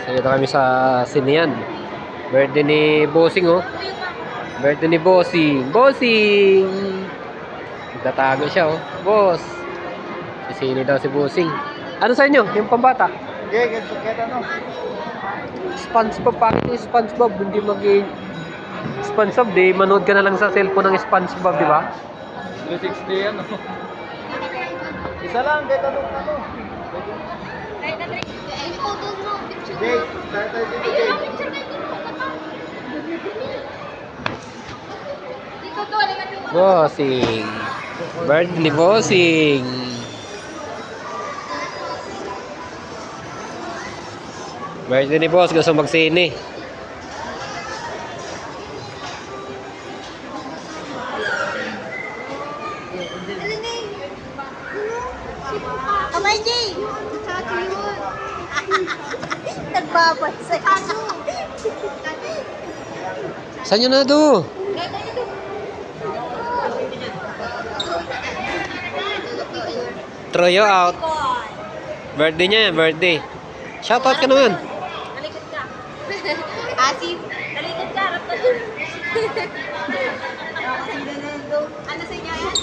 Dito kami sa Sinian. Birthday ni Bossing, oh. Birthday ni Bossing. Bossing! Nagtatago siya, oh. Boss! Sisini daw si Bossing. Ano sa inyo? Yung pambata? Okay, get ano? SpongeBob, bakit yung SpongeBob? Hindi SpongeBob, di manood ka na lang sa cellphone ng SpongeBob, di ba? 360 ano? Isa lang, kahit anong ano. Jake, tayo dito, Jake. Bossing. Birthday ni Bossing. Birthday ni Boss, gusto magsini. Kamay, Jay! Chacho yun! Nagbabansa yun! Saan nyo na to? Troyo out. Birthday niya yan, birthday. Shoutout ka naman. Talikod ka. Asif, talikod ka. Harap ka dun. Ano sa inyo yan?